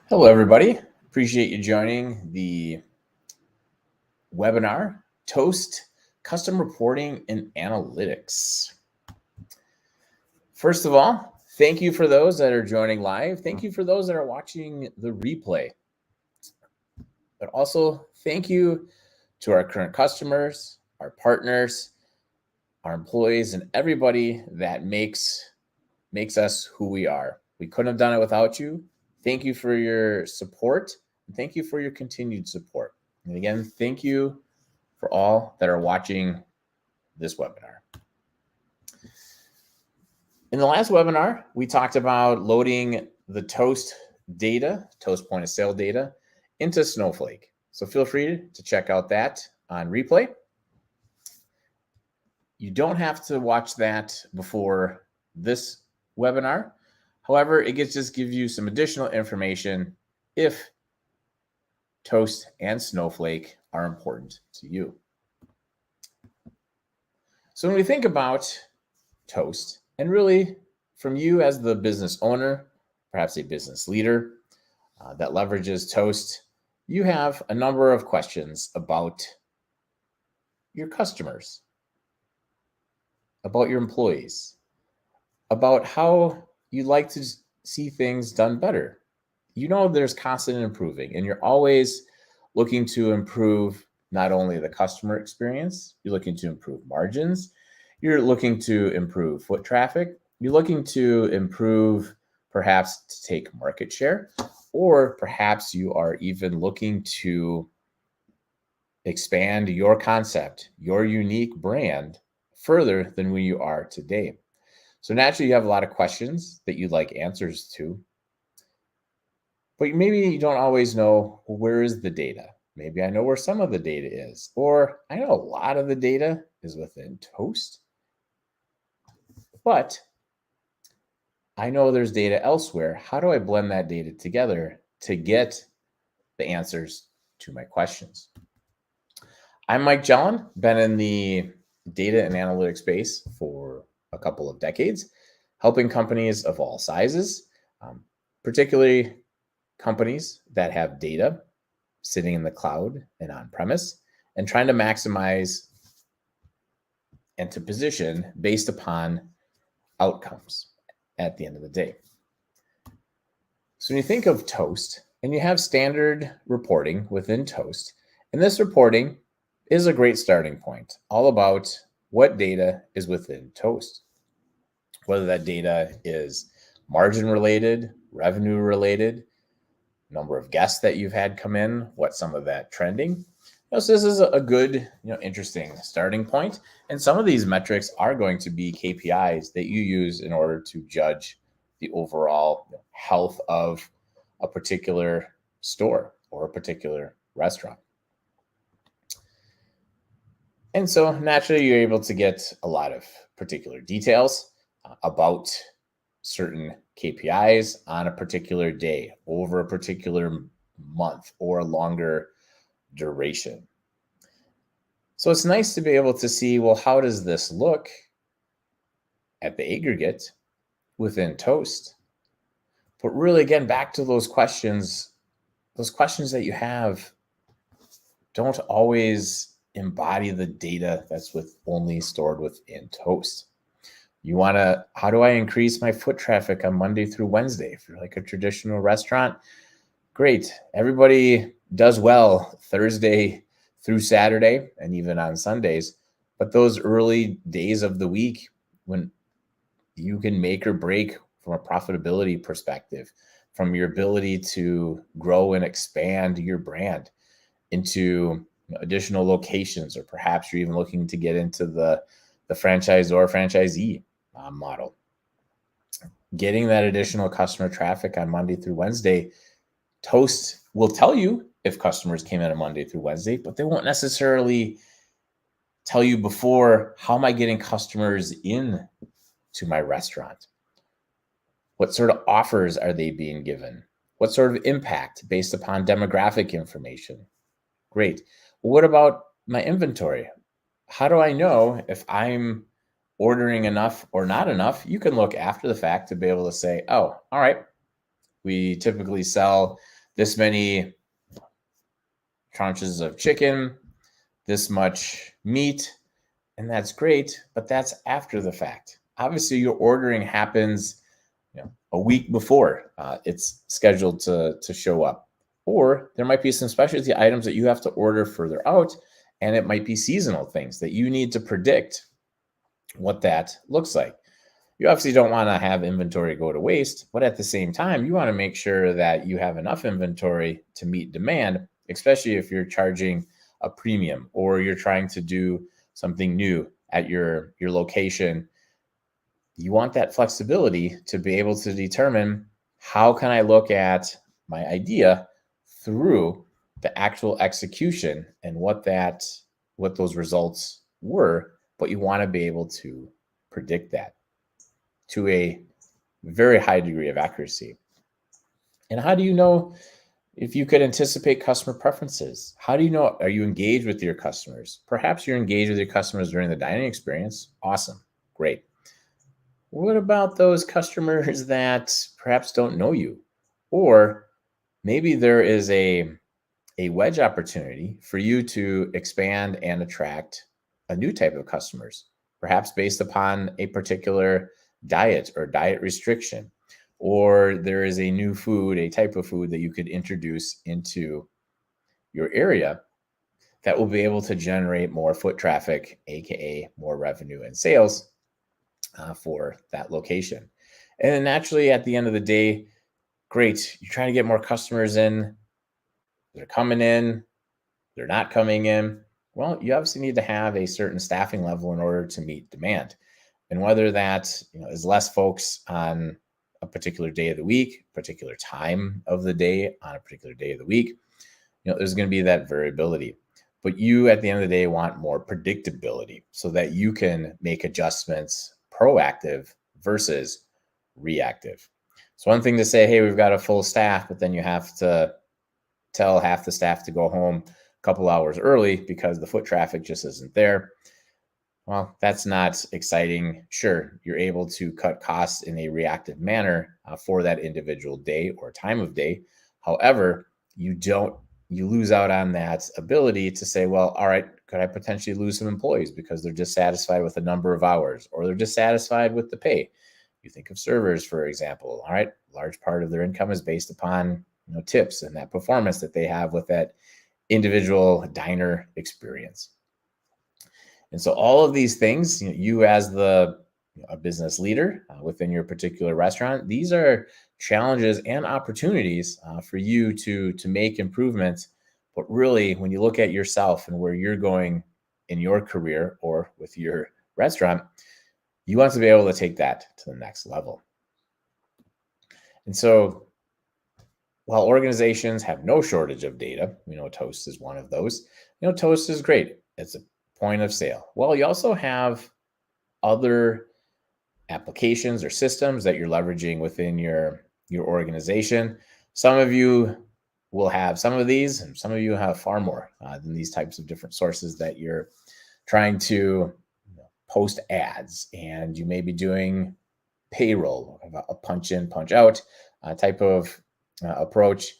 Hello, everybody. Appreciate you joining the webinar, Toast Custom Reporting and Analytics. First of all, thank you for those that are joining live. Thank you for those that are watching the replay. But also, thank you to our current customers, our partners, our employees, and everybody that makes us who we are. We couldn't have done it without you. Thank you for your support. And thank you for your continued support. And again, thank you for all that are watching this webinar. In the last webinar, we talked about loading the Toast data, Toast point of sale data, into Snowflake. So feel free to check out that on replay. You don't have to watch that before this webinar. However, it just gives you some additional information if Toast and Snowflake are important to you. So when we think about Toast, and really from you as the business owner, perhaps a business leader that leverages Toast, you have a number of questions about your customers, about your employees, about how you like to see things done better. You know there's constant improving, and you're always looking to improve not only the customer experience, you're looking to improve margins, you're looking to improve foot traffic, you're looking to improve perhaps to take market share, or perhaps you are even looking to expand your concept, your unique brand further than where you are today. So naturally, you have a lot of questions that you'd like answers to, but maybe you don't always know, well, where is the data? Maybe I know where some of the data is, or I know a lot of the data is within Toast, but I know there's data elsewhere. How do I blend that data together to get the answers to my questions? I'm Mike Jellin, been in the data and analytics space for a couple of decades, helping companies of all sizes, particularly companies that have data sitting in the cloud and on premise, and trying to maximize and to position based upon outcomes at the end of the day. So when you think of Toast, and you have standard reporting within Toast, and this reporting is a great starting point, all about what data is within Toast. Whether that data is margin related, revenue related, number of guests that you've had come in, what some of that trending. So this is a good, interesting starting point. And some of these metrics are going to be KPIs that you use in order to judge the overall health of a particular store or a particular restaurant. And so naturally, you're able to get a lot of particular details about certain KPIs on a particular day, over a particular month, or a longer duration. So it's nice to be able to see, well, how does this look at the aggregate within Toast? But really, again, back to those questions that you have don't always embody the data that's only stored within Toast. You want to, how do I increase my foot traffic on Monday through Wednesday? If you're like a traditional restaurant, great. Everybody does well Thursday through Saturday and even on Sundays. But those early days of the week when you can make or break from a profitability perspective, from your ability to grow and expand your brand into additional locations, or perhaps you're even looking to get into the franchisor franchisee model. Getting that additional customer traffic on Monday through Wednesday, Toast will tell you if customers came in on Monday through Wednesday, but they won't necessarily tell you before, how am I getting customers in to my restaurant? What sort of offers are they being given? What sort of impact based upon demographic information? Great. What about my inventory? How do I know if I'm ordering enough or not enough? You can look after the fact to be able to say, oh, all right, we typically sell this many tranches of chicken, this much meat, and that's great, but that's after the fact. Obviously, your ordering happens a week before it's scheduled to show up. Or there might be some specialty items that you have to order further out, and it might be seasonal things that you need to predict what that looks like. You obviously don't want to have inventory go to waste, but at the same time, you want to make sure that you have enough inventory to meet demand, especially if you're charging a premium or you're trying to do something new at your location. You want that flexibility to be able to determine, how can I look at my idea through the actual execution and what those results were, but you want to be able to predict that to a very high degree of accuracy. And how do you know if you could anticipate customer preferences? How do you know? Are you engaged with your customers? Perhaps you're engaged with your customers during the dining experience. Awesome. Great. What about those customers that perhaps don't know you? Or maybe there is a wedge opportunity for you to expand and attract a new type of customers, perhaps based upon a particular diet or diet restriction, or there is a new food, a type of food that you could introduce into your area that will be able to generate more foot traffic, aka more revenue and sales for that location. And then naturally, at the end of the day, great, you're trying to get more customers in, they're coming in, they're not coming in. Well, you obviously need to have a certain staffing level in order to meet demand. And whether that is less folks on a particular day of the week, particular time of the day, on a particular day of the week, there's going to be that variability. But you, at the end of the day, want more predictability so that you can make adjustments proactive versus reactive. It's one thing to say, hey, we've got a full staff, but then you have to tell half the staff to go home a couple hours early because the foot traffic just isn't there. Well, that's not exciting. Sure, you're able to cut costs in a reactive manner for that individual day or time of day. However, you lose out on that ability to say, well, all right, could I potentially lose some employees because they're dissatisfied with the number of hours or they're dissatisfied with the pay? You think of servers, for example. All right, large part of their income is based upon tips and that performance that they have with that individual diner experience. And so all of these things, you as a business leader within your particular restaurant, these are challenges and opportunities for you to make improvements. But really, when you look at yourself and where you're going in your career or with your restaurant, you want to be able to take that to the next level. And so while organizations have no shortage of data, Toast is one of those. Toast is great. It's a point of sale. Well, you also have other applications or systems that you're leveraging within your organization. Some of you will have some of these, and some of you have far more than these types of different sources that you're trying to post ads, and you may be doing payroll, a punch in, punch out type of approach.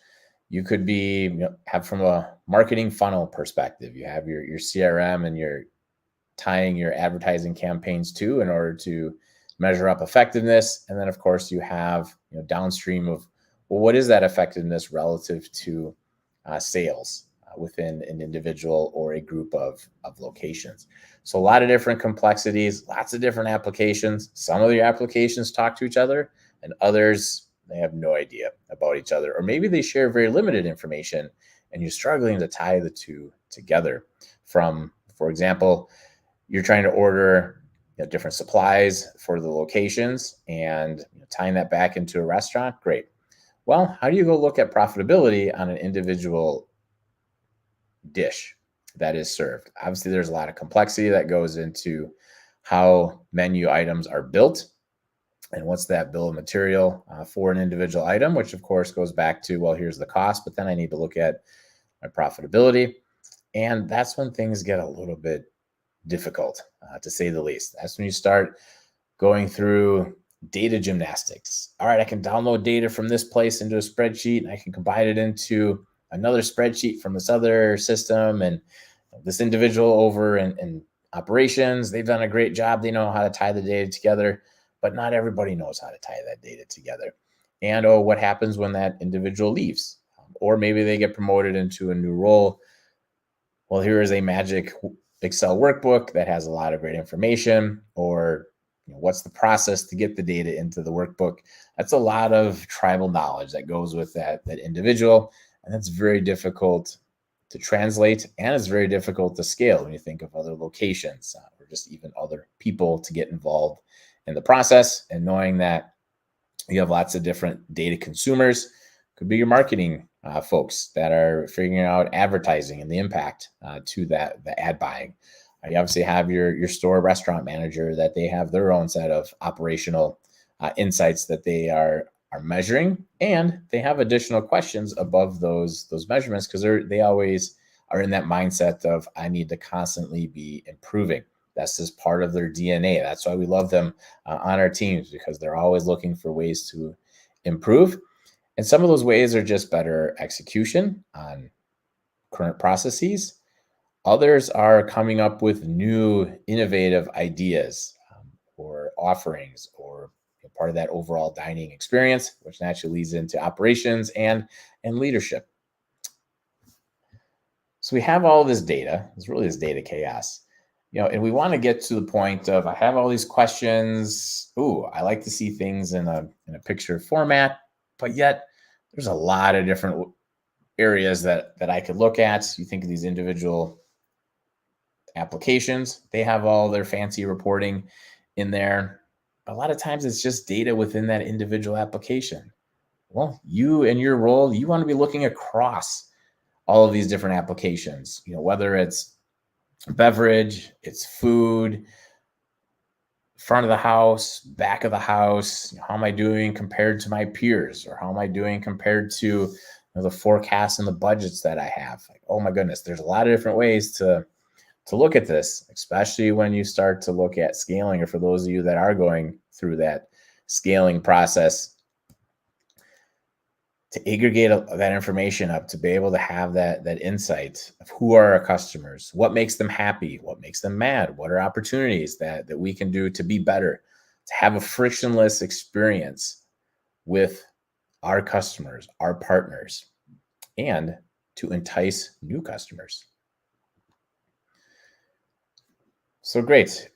You could be have from a marketing funnel perspective. You have your CRM and you're tying your advertising campaigns to in order to measure up effectiveness. And then of course you have downstream of, well, what is that effectiveness relative to sales within an individual or a group of locations. So a lot of different complexities, lots of different applications. Some of your applications talk to each other and others, they have no idea about each other, or maybe they share very limited information and you're struggling to tie the two together. From, for example, you're trying to order different supplies for the locations and tying that back into a restaurant. Great. Well, how do you go look at profitability on an individual dish that is served? Obviously, there's a lot of complexity that goes into how menu items are built and what's that bill of material for an individual item, which of course goes back to, well, here's the cost, but then I need to look at my profitability. And that's when things get a little bit difficult, to say the least. That's when you start going through data gymnastics. All right, I can download data from this place into a spreadsheet, and I can combine it into another spreadsheet from this other system. And this individual over in operations, they've done a great job. They know how to tie the data together, but not everybody knows how to tie that data together. And oh, what happens when that individual leaves? Or maybe they get promoted into a new role. Well, here is a magic Excel workbook that has a lot of great information, or what's the process to get the data into the workbook? That's a lot of tribal knowledge that goes with that individual, and that's very difficult to translate, and it's very difficult to scale when you think of other locations or just even other people to get involved in the process. And knowing that you have lots of different data consumers, could be your marketing folks that are figuring out advertising and the impact to that the ad buying. You obviously have your store restaurant manager that they have their own set of operational insights that they are measuring, and they have additional questions above those measurements because they always are in that mindset of I need to constantly be improving. That's just part of their DNA. That's why we love them on our teams, because they're always looking for ways to improve. And some of those ways are just better execution on current processes. Others are coming up with new innovative ideas or offerings, or part of that overall dining experience, which naturally leads into operations and leadership. So we have all this data. It's really this data chaos, and we want to get to the point of I have all these questions. Ooh, I like to see things in a picture format, but yet there's a lot of different areas that I could look at. You think of these individual applications, they have all their fancy reporting in there. A lot of times it's just data within that individual application. Well, you in your role, you want to be looking across all of these different applications, whether it's beverage, it's food, front of the house, back of the house. How am I doing compared to my peers, or how am I doing compared to the forecasts and the budgets that I have? Like, oh my goodness, there's a lot of different ways to look at this, especially when you start to look at scaling, or for those of you that are going through that scaling process, to aggregate that information up, to be able to have that insight of who are our customers, what makes them happy, what makes them mad, what are opportunities that we can do to be better, to have a frictionless experience with our customers, our partners, and to entice new customers. So great.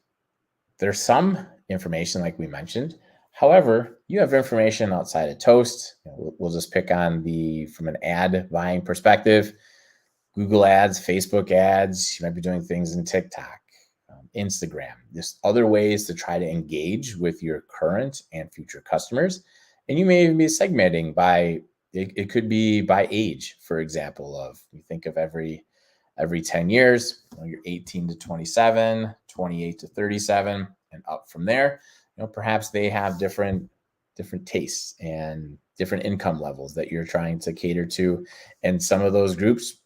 There's some information like we mentioned. However, you have information outside of Toast. We'll just pick on from an ad buying perspective, Google ads, Facebook ads. You might be doing things in TikTok, Instagram, just other ways to try to engage with your current and future customers. And you may even be segmenting by, it could be by age, for example, of you think of every 10 years, you're 18 to 27, 28 to 37, and up from there. Perhaps they have different tastes and different income levels that you're trying to cater to. And some of those groups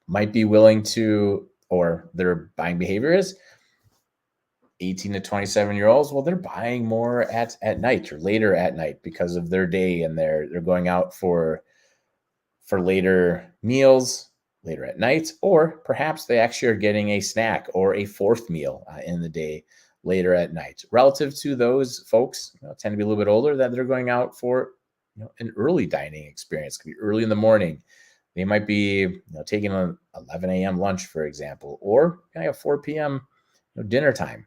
might be willing to, or their buying behavior is 18 to 27-year-olds. Well, they're buying more at night or later at night because of their day, and they're going out for later meals later at night, or perhaps they actually are getting a snack or a fourth meal in the day later at night. Relative to those folks, tend to be a little bit older, that they're going out for an early dining experience. It could be early in the morning. They might be taking an 11 a.m. lunch, for example, or a 4 p.m. Dinner time.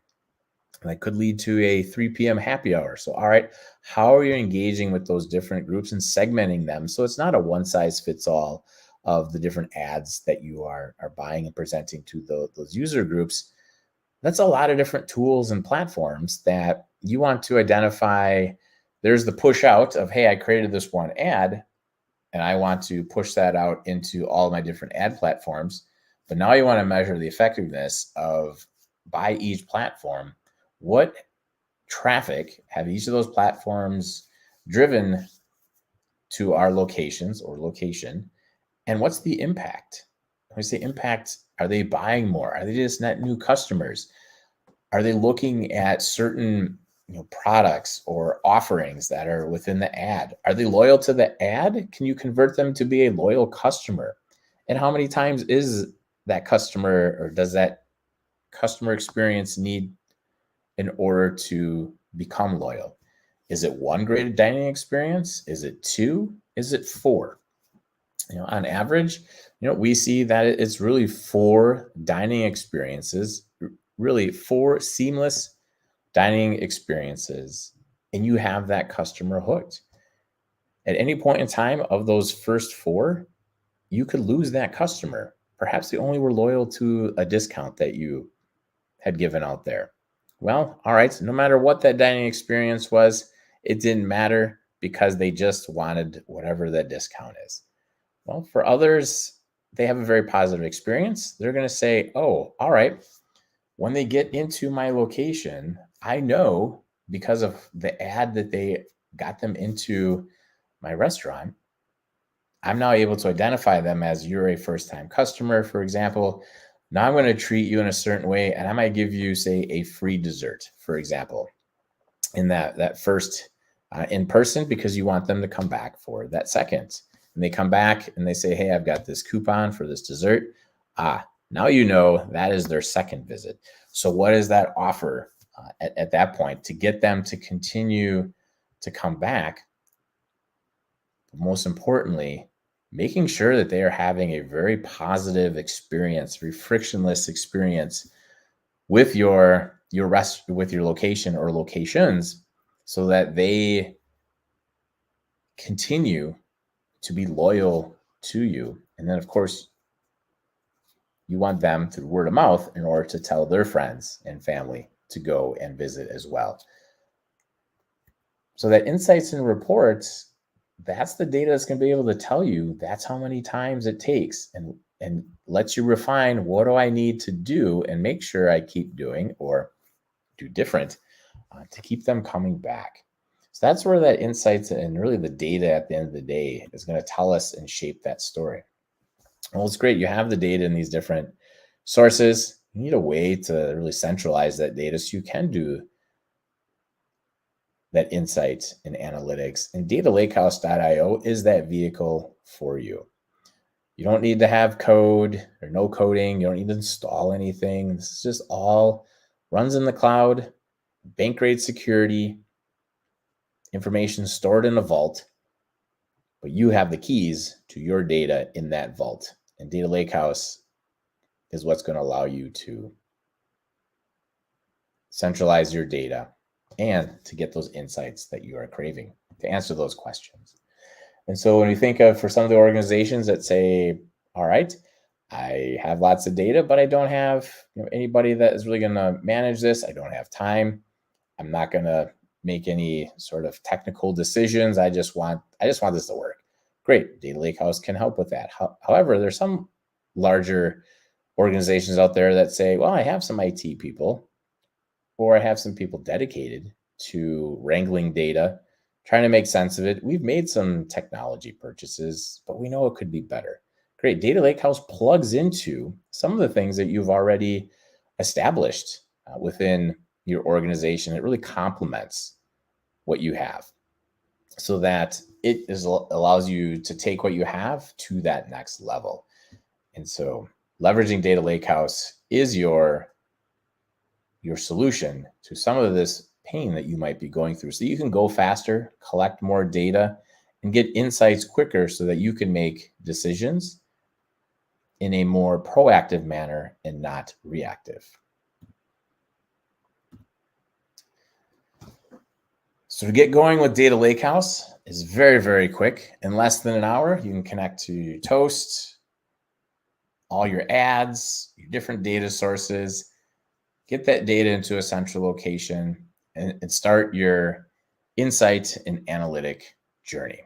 And that could lead to a 3 p.m. happy hour. So, all right, how are you engaging with those different groups and segmenting them so it's not a one size fits all of the different ads that you are buying and presenting to those user groups? That's a lot of different tools and platforms that you want to identify. There's the push out of, hey, I created this one ad and I want to push that out into all of my different ad platforms. But now you want to measure the effectiveness of, by each platform, what traffic have each of those platforms driven to our locations or location, and what's the impact? When I say impact, are they buying more? Are they just net new customers? Are they looking at certain products or offerings that are within the ad. Are they loyal to the ad? Can you convert them to be a loyal customer? And how many times is that customer, or does that customer experience need in order to become loyal? Is it one great dining experience? Is it two? Is it four? On average, we see that it's really four dining experiences, really four seamless dining experiences, and you have that customer hooked. At any point in time of those first four, you could lose that customer. Perhaps they only were loyal to a discount that you had given out there. Well, all right, so no matter what that dining experience was, it didn't matter because they just wanted whatever that discount is. Well, for others, they have a very positive experience. They're going to say, oh, all right, when they get into my location, I know because of the ad that they got them into my restaurant, I'm now able to identify them as you're a first-time customer, for example. Now I'm going to treat you in a certain way, and I might give you, say, a free dessert, for example, in that first in person, because you want them to come back for that second. And they come back and they say, hey, I've got this coupon for this dessert. Now you know that is their second visit. So what is that offer at that point to get them to continue to come back? But most importantly, making sure that they are having a very positive experience, very frictionless experience with your with your location or locations, so that they continue to be loyal to you. And then, of course, you want them through word of mouth in order to tell their friends and family to go and visit as well. So that insights and reports, that's the data that's going to be able to tell you that's how many times it takes, and lets you refine, what do I need to do and make sure I keep doing or do different to keep them coming back. So that's where that insights and really the data at the end of the day is going to tell us and shape that story. Well, it's great. You have the data in these different sources. You need a way to really centralize that data so you can do that insight and analytics. And datalakehouse.io is that vehicle for you. You don't need to have code or no coding. You don't need to install anything. This is just all runs in the cloud, bank grade security, information stored in a vault, but you have the keys to your data in that vault. And Data Lakehouse is what's going to allow you to centralize your data and to get those insights that you are craving, to answer those questions. And so when you think of, for some of the organizations that say, all right, I have lots of data, but I don't have anybody that is really going to manage this. I don't have time. I'm not going to make any sort of technical decisions. I just want this to work. Great. Data Lakehouse can help with that. However, there's some larger organizations out there that say, well, I have some IT people, or I have some people dedicated to wrangling data, trying to make sense of it. We've made some technology purchases, but we know it could be better. Great. Data Lakehouse plugs into some of the things that you've already established within your organization. It really complements what you have, so that allows you to take what you have to that next level. And so leveraging Data Lakehouse is your solution to some of this pain that you might be going through, so you can go faster, collect more data, and get insights quicker so that you can make decisions in a more proactive manner and not reactive. So to get going with Data Lakehouse is very, very quick. In less than an hour, you can connect to your Toast, all your ads, your different data sources, get that data into a central location, and start your insight and analytic journey.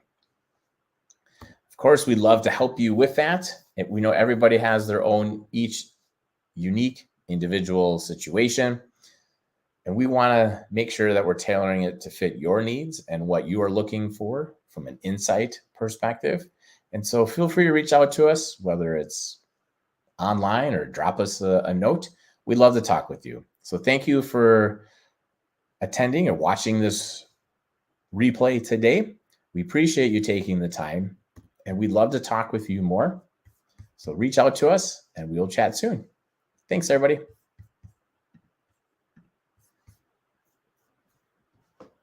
Of course, we'd love to help you with that. We know everybody has their own, each unique individual situation, and we want to make sure that we're tailoring it to fit your needs and what you are looking for from an insight perspective. And so feel free to reach out to us, whether it's online or drop us a note. We'd love to talk with you. So thank you for attending or watching this replay today. We appreciate you taking the time, and we'd love to talk with you more. So reach out to us and we'll chat soon. Thanks, everybody.